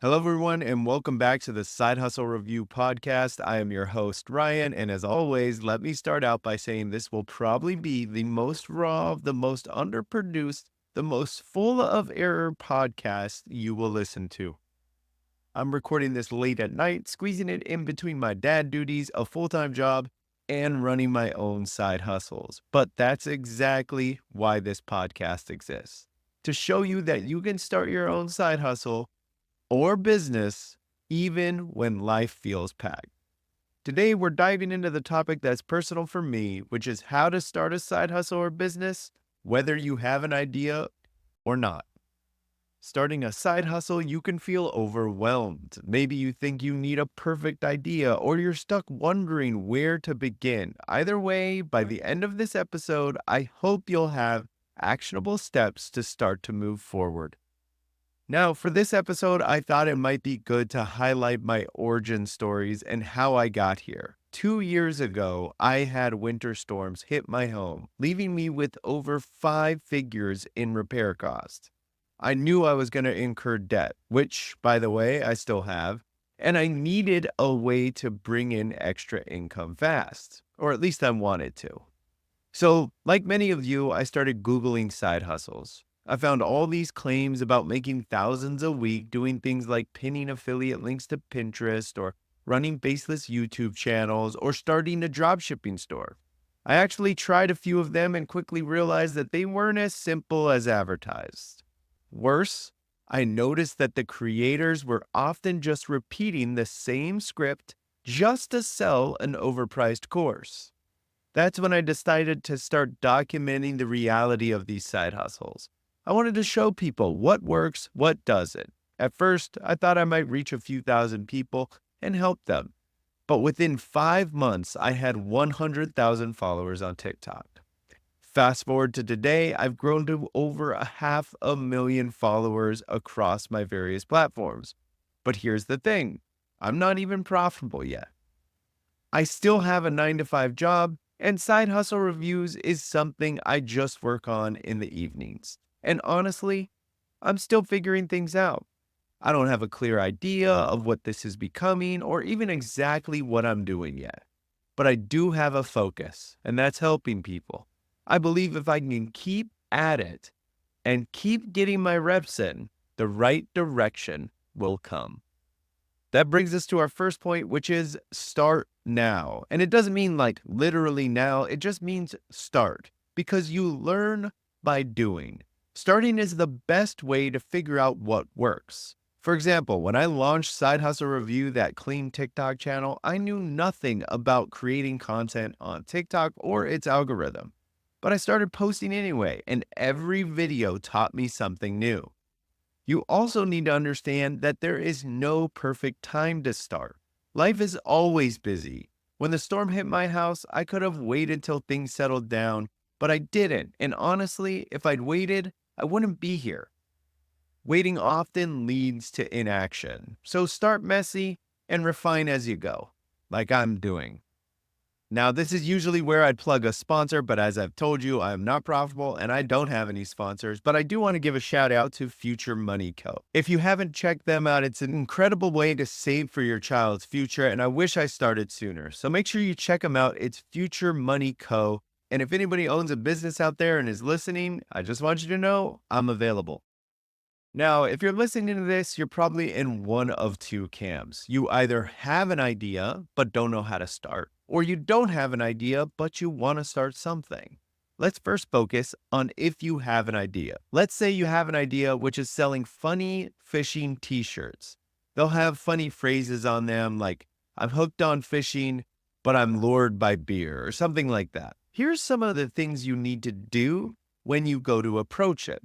Hello, everyone, and welcome back to the Side Hustle Review podcast. I am your host, Ryan, and as always, let me start out by saying this will probably be the most raw, the most underproduced, the most full of error podcast you will listen to. I'm recording this late at night, squeezing it in between my dad duties, a full-time job, and running my own side hustles. But that's exactly why this podcast exists, to show you that you can start your own side hustle or business, even when life feels packed. Today, we're diving into the topic that's personal for me, which is how to start a side hustle or business, whether you have an idea or not. Starting a side hustle, you can feel overwhelmed. Maybe you think you need a perfect idea, or you're stuck wondering where to begin. Either way, by the end of this episode, I hope you'll have actionable steps to start to move forward. Now, for this episode, I thought it might be good to highlight my origin stories and how I got here. 2 years ago, I had winter storms hit my home, leaving me with over 5 figures in repair costs. I knew I was going to incur debt, which, by the way, I still have, and I needed a way to bring in extra income fast, or at least I wanted to. So, like many of you, I started Googling side hustles. I found all these claims about making thousands a week doing things like pinning affiliate links to Pinterest or running baseless YouTube channels or starting a dropshipping store. I actually tried a few of them and quickly realized that they weren't as simple as advertised. Worse, I noticed that the creators were often just repeating the same script just to sell an overpriced course. That's when I decided to start documenting the reality of these side hustles. I wanted to show people what works, what doesn't. At first, I thought I might reach a few thousand people and help them. But within 5 months, I had 100,000 followers on TikTok. Fast forward to today, I've grown to over 500,000 followers across my various platforms. But here's the thing, I'm not even profitable yet. I still have a 9 to 5 job, and side hustle reviews is something I just work on in the evenings. And honestly, I'm still figuring things out. I don't have a clear idea of what this is becoming or even exactly what I'm doing yet. But I do have a focus, and that's helping people. I believe if I can keep at it and keep getting my reps in, the right direction will come. That brings us to our first point, which is start now. And it doesn't mean like literally now, it just means start because you learn by doing. Starting is the best way to figure out what works. For example, when I launched Side Hustle Review, that clean TikTok channel, I knew nothing about creating content on TikTok or its algorithm. But I started posting anyway, and every video taught me something new. You also need to understand that there is no perfect time to start. Life is always busy. When the storm hit my house, I could have waited till things settled down, but I didn't. And honestly, if I'd waited, I wouldn't be here. Waiting often leads to inaction. So start messy and refine as you go, like I'm doing. Now, this is usually where I'd plug a sponsor, but as I've told you, I am not profitable and I don't have any sponsors, but I do want to give a shout out to Future Money Co. If you haven't checked them out, it's an incredible way to save for your child's future, and I wish I started sooner. So make sure you check them out. It's Future Money Co. And if anybody owns a business out there and is listening, I just want you to know I'm available. Now, if you're listening to this, you're probably in one of two camps. You either have an idea, but don't know how to start, or you don't have an idea, but you want to start something. Let's first focus on if you have an idea. Let's say you have an idea which is selling funny fishing t-shirts. They'll have funny phrases on them like, I'm hooked on fishing, but I'm lured by beer, or something like that. Here's some of the things you need to do when you go to approach it.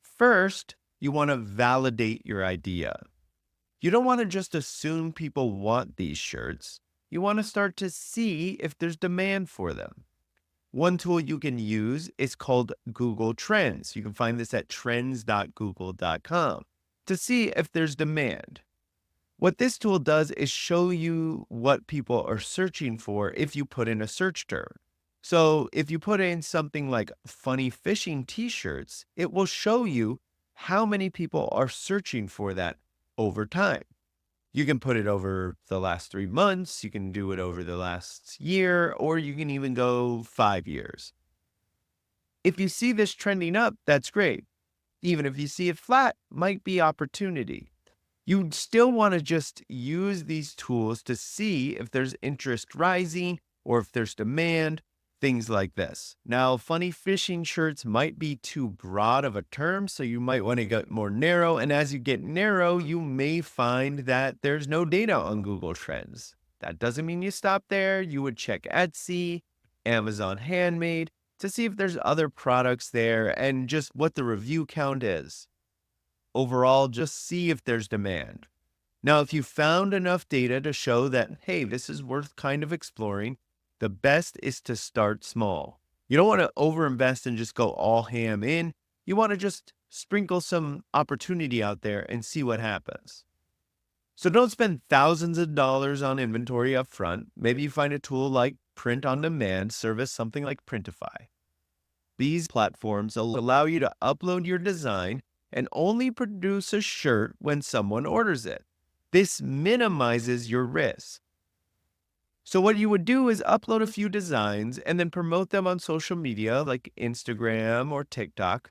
First, you want to validate your idea. You don't want to just assume people want these shirts. You want to start to see if there's demand for them. One tool you can use is called Google Trends. You can find this at trends.google.com to see if there's demand. What this tool does is show you what people are searching for if you put in a search term. So if you put in something like funny fishing t-shirts, it will show you how many people are searching for that over time. You can put it over the last 3 months, you can do it over the last year, or you can even go 5 years. If you see this trending up, that's great. Even if you see it flat, might be opportunity. You still want to just use these tools to see if there's interest rising or if there's demand, things like this. Now, funny fishing shirts might be too broad of a term, so you might want to get more narrow. And as you get narrow, you may find that there's no data on Google Trends. That doesn't mean you stop there. You would check Etsy, Amazon Handmade to see if there's other products there and just what the review count is. Overall, just see if there's demand. Now, if you found enough data to show that, hey, this is worth kind of exploring, the best is to start small. You don't want to overinvest and just go all ham in. You want to just sprinkle some opportunity out there and see what happens. So don't spend thousands of dollars on inventory up front. Maybe you find a tool like Print on Demand service, something like Printify. These platforms will allow you to upload your design and only produce a shirt when someone orders it. This minimizes your risk. So what you would do is upload a few designs and then promote them on social media like Instagram or TikTok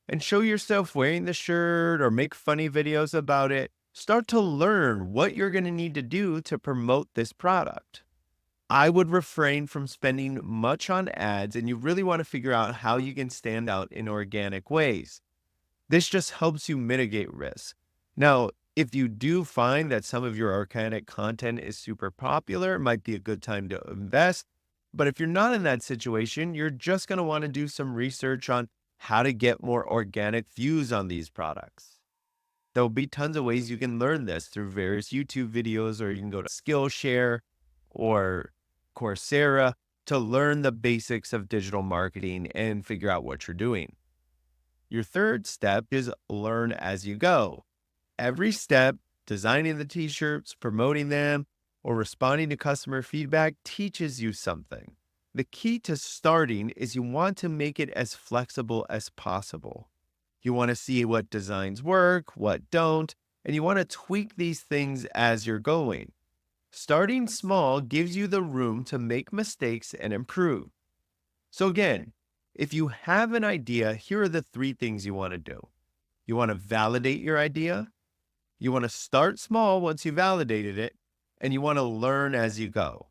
and show yourself wearing the shirt or make funny videos about it. Start to learn what you're going to need to do to promote this product. I would refrain from spending much on ads, and you really want to figure out how you can stand out in organic ways. This just helps you mitigate risk. Now, if you do find that some of your organic content is super popular, it might be a good time to invest. But if you're not in that situation, you're just going to want to do some research on how to get more organic views on these products. There'll be tons of ways you can learn this through various YouTube videos, or you can go to Skillshare or Coursera to learn the basics of digital marketing and figure out what you're doing. Your third step is learn as you go. Every step, designing the t-shirts, promoting them, or responding to customer feedback teaches you something. The key to starting is you want to make it as flexible as possible. You want to see what designs work, what don't, and you want to tweak these things as you're going. Starting small gives you the room to make mistakes and improve. So again, if you have an idea, here are the 3 things you want to do. You want to validate your idea. You want to start small once you validated it, and you want to learn as you go.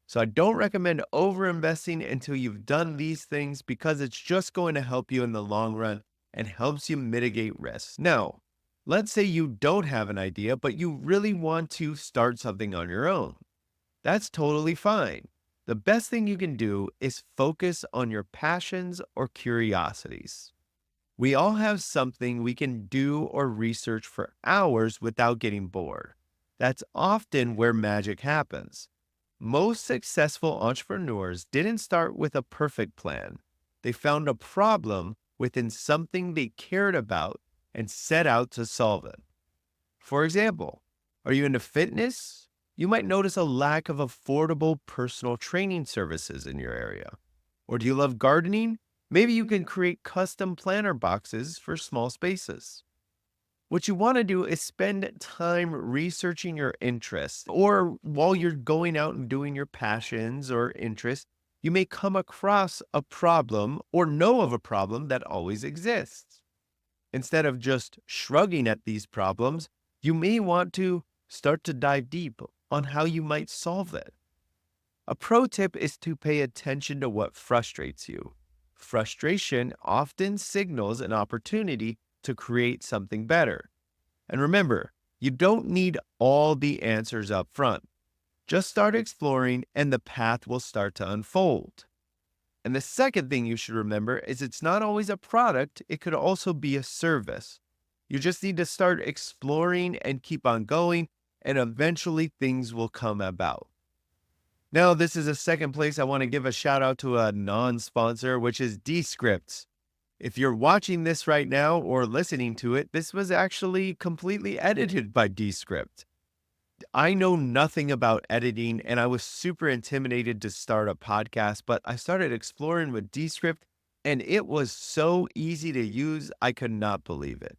So I don't recommend overinvesting until you've done these things because it's just going to help you in the long run and helps you mitigate risks. Now, let's say you don't have an idea, but you really want to start something on your own. That's totally fine. The best thing you can do is focus on your passions or curiosities. We all have something we can do or research for hours without getting bored. That's often where magic happens. Most successful entrepreneurs didn't start with a perfect plan. They found a problem within something they cared about and set out to solve it. For example, are you into fitness? You might notice a lack of affordable personal training services in your area. Or do you love gardening? Maybe you can create custom planter boxes for small spaces. What you want to do is spend time researching your interests, or while you're going out and doing your passions or interests, you may come across a problem or know of a problem that always exists. Instead of just shrugging at these problems, you may want to start to dive deep on how you might solve it. A pro tip is to pay attention to what frustrates you. Frustration often signals an opportunity to create something better. And remember, you don't need all the answers up front. Just start exploring and the path will start to unfold. And the second thing you should remember is it's not always a product, it could also be a service. You just need to start exploring and keep on going, and eventually things will come about. Now, this is a second place I want to give a shout out to a non-sponsor, which is Descript. If you're watching this right now or listening to it, this was actually completely edited by Descript. I know nothing about editing, and I was super intimidated to start a podcast, but I started exploring with Descript, and it was so easy to use, I could not believe it.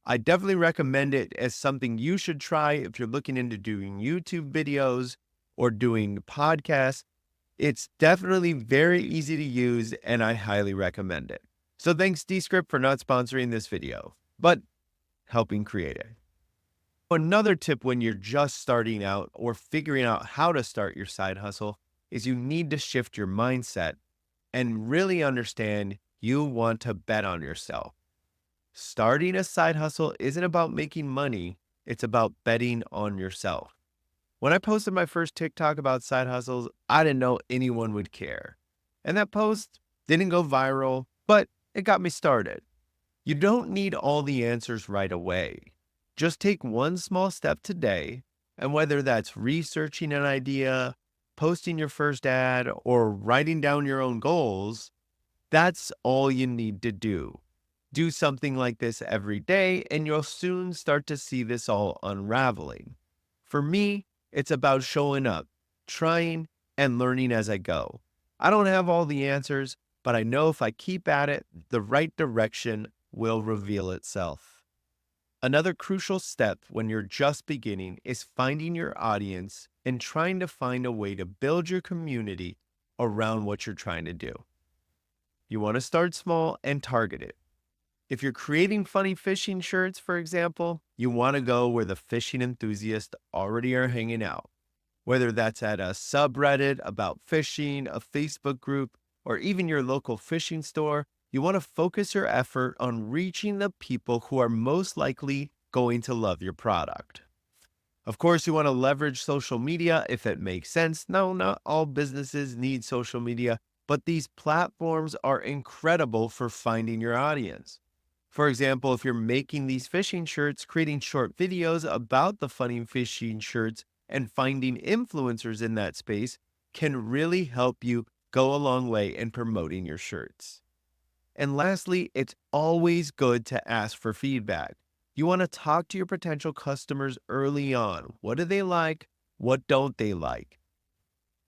I definitely recommend it as something you should try if you're looking into doing YouTube videos or doing podcasts. It's definitely very easy to use and I highly recommend it. So thanks Descript for not sponsoring this video, but helping create it. Another tip when you're just starting out or figuring out how to start your side hustle is you need to shift your mindset and really understand you want to bet on yourself. Starting a side hustle isn't about making money, it's about betting on yourself. When I posted my first TikTok about side hustles, I didn't know anyone would care. And that post didn't go viral, but it got me started. You don't need all the answers right away. Just take one small step today, and whether that's researching an idea, posting your first ad, or writing down your own goals, that's all you need to do. Do something like this every day, and you'll soon start to see this all unraveling. For me, it's about showing up, trying, and learning as I go. I don't have all the answers, but I know if I keep at it, the right direction will reveal itself. Another crucial step when you're just beginning is finding your audience and trying to find a way to build your community around what you're trying to do. You want to start small and target it. If you're creating funny fishing shirts, for example, you want to go where the fishing enthusiasts already are hanging out. Whether that's at a subreddit about fishing, a Facebook group, or even your local fishing store, you want to focus your effort on reaching the people who are most likely going to love your product. Of course, you want to leverage social media if it makes sense. No, not all businesses need social media, but these platforms are incredible for finding your audience. For example, if you're making these fishing shirts, creating short videos about the funny fishing shirts and finding influencers in that space can really help you go a long way in promoting your shirts. And lastly, it's always good to ask for feedback. You want to talk to your potential customers early on. What do they like? What don't they like?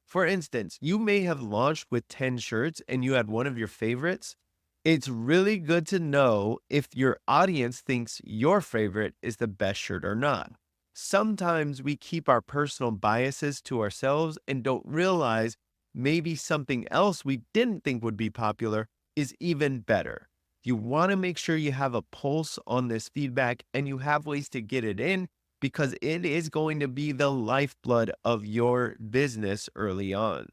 For instance, you may have launched with 10 shirts and you had one of your favorites. It's really good to know if your audience thinks your favorite is the best shirt or not. Sometimes we keep our personal biases to ourselves and don't realize maybe something else we didn't think would be popular is even better. You want to make sure you have a pulse on this feedback and you have ways to get it in because it is going to be the lifeblood of your business early on.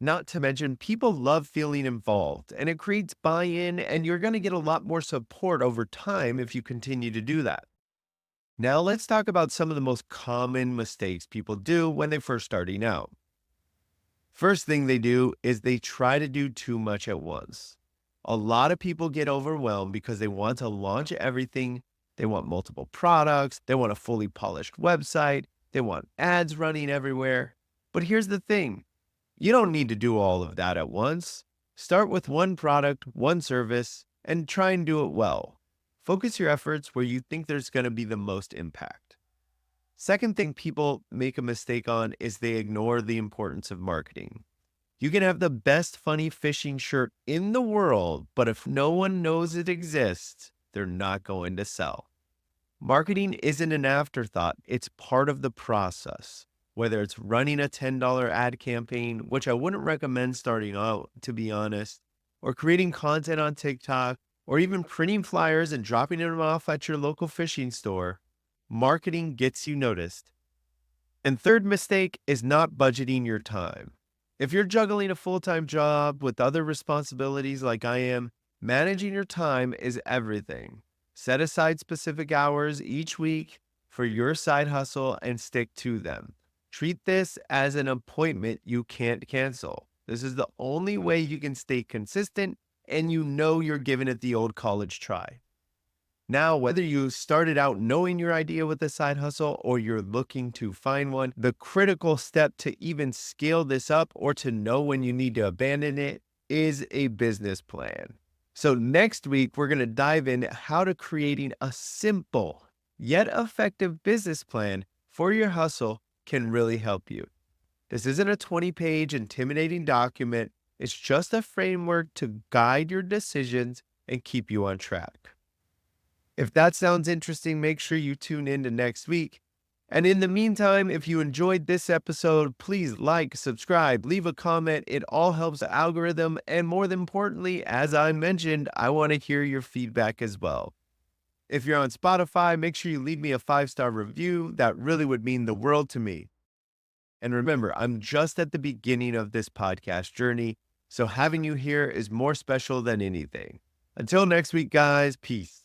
Not to mention, people love feeling involved and it creates buy-in, and you're going to get a lot more support over time if you continue to do that. Now, let's talk about some of the most common mistakes people do when they're first starting out. First thing they do is they try to do too much at once. A lot of people get overwhelmed because they want to launch everything. They want multiple products. They want a fully polished website. They want ads running everywhere. But here's the thing. You don't need to do all of that at once. Start with one product, one service, and try and do it well. Focus your efforts where you think there's going to be the most impact. Second thing people make a mistake on is they ignore the importance of marketing. You can have the best funny fishing shirt in the world, but if no one knows it exists, they're not going to sell. Marketing isn't an afterthought, it's part of the process. Whether it's running a $10 ad campaign, which I wouldn't recommend starting out, to be honest, or creating content on TikTok, or even printing flyers and dropping them off at your local fishing store, marketing gets you noticed. And third mistake is not budgeting your time. If you're juggling a full-time job with other responsibilities like I am, managing your time is everything. Set aside specific hours each week for your side hustle and stick to them. Treat this as an appointment you can't cancel. This is the only way you can stay consistent and you know you're giving it the old college try. Now, whether you started out knowing your idea with a side hustle or you're looking to find one, the critical step to even scale this up or to know when you need to abandon it is a business plan. So next week, we're going to dive into how to creating a simple yet effective business plan for your hustle can really help you. This isn't a 20-page intimidating document. It's just a framework to guide your decisions and keep you on track. If that sounds interesting, make sure you tune in to next week. And in the meantime, if you enjoyed this episode, please like, subscribe, leave a comment. It all helps the algorithm. And more than importantly, as I mentioned, I want to hear your feedback as well. If you're on Spotify, make sure you leave me a 5-star review. That really would mean the world to me. And remember, I'm just at the beginning of this podcast journey, so having you here is more special than anything. Until next week, guys, peace.